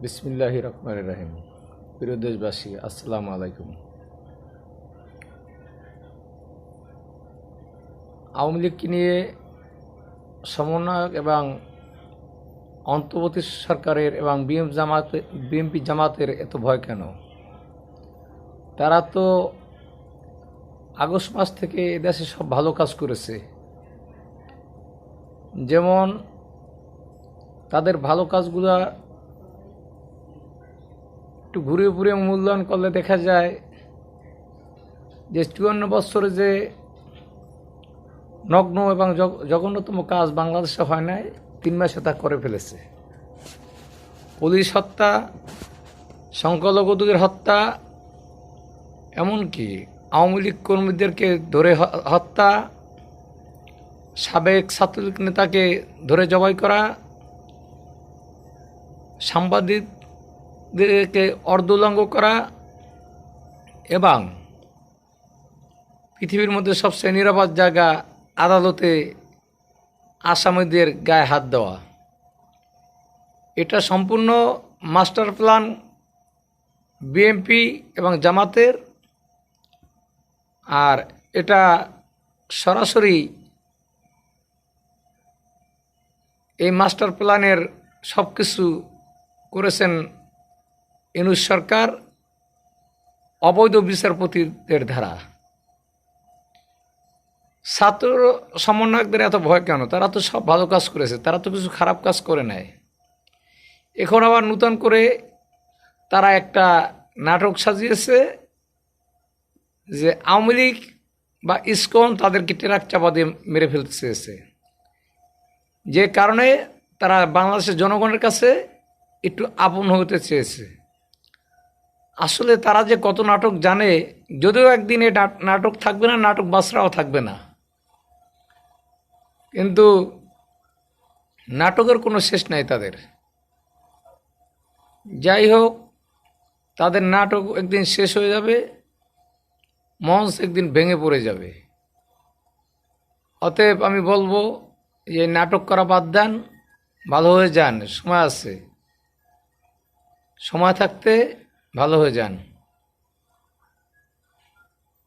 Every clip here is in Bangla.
বিসমিল্লাহির রহমানির রহিম। প্রিয় দেশবাসী, আসসালামু আলাইকুম। আওয়ামী লীগকে নিয়ে সমন্বয়ক এবং অন্তর্বর্তী সরকারের এবং বিএনপি জামাতের এত ভয় কেন? তারা তো আগস্ট মাস থেকে এদেশে সব ভালো কাজ করেছে। যেমন তাদের ভালো কাজগুলা একটু ঘুরে ঘুরে মূল্যায়ন করলে দেখা যায় যে ৫৪ বছরে যে নগ্ন এবং জঘন্যতম কাজ বাংলাদেশে হয় নাই, ৩ মাসে তা করে ফেলেছে। পুলিশ হত্যা, সংখ্যালঘুদের হত্যা, এমনকি আওয়ামী লীগ কর্মীদেরকে ধরে হত্যা, সাবেক ছাত্রলীগ নেতাকে ধরে জবাই করা, সাংবাদিকদেরকে অর্ধলঙ্ঘ করা এবং পৃথিবীর মধ্যে সবচেয়ে নিরাপদ জায়গা আদালতে আসামিদের গায়ে হাত দেওয়া, এটা সম্পূর্ণ মাস্টার প্ল্যান বিএনপি এবং জামাতের। আর এটা সরাসরি এই মাস্টার প্ল্যানের সব কিছু করেছেন ইউনূস সরকার অবৈধ বিচারপতিদের দ্বারা। ছাত্র সমন্বয়কদের এত ভয় কেন? তারা তো সব ভালো কাজ করেছে, তারা তো কিছু খারাপ কাজ করে নাই। এখন আবার নূতন করে তারা একটা নাটক সাজিয়েছে যে আওয়ামী লীগ বা ইসকন তাদেরকে ট্রাক চাপা দিয়ে মেরে ফেলতে চেয়েছে, যে কারণে তারা বাংলাদেশের জনগণের কাছে একটু আপন হতে চেয়েছে। আসলে তারা যে কত নাটক জানে, যদিও একদিন এই নাটক থাকবে না, নাটক বাসরাও থাকবে না, কিন্তু নাটকের কোনো শেষ নাই তাদের। যাই হোক, তাদের নাটক একদিন শেষ হয়ে যাবে, মঞ্চ একদিন ভেঙে পড়ে যাবে। অতএব আমি বলবো যে নাটক করা বাদ দেন, ভালো হয়ে যান, সময় আছে, সময় থাকতে ভালো হয়ে যান।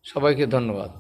সবাইকে ধন্যবাদ।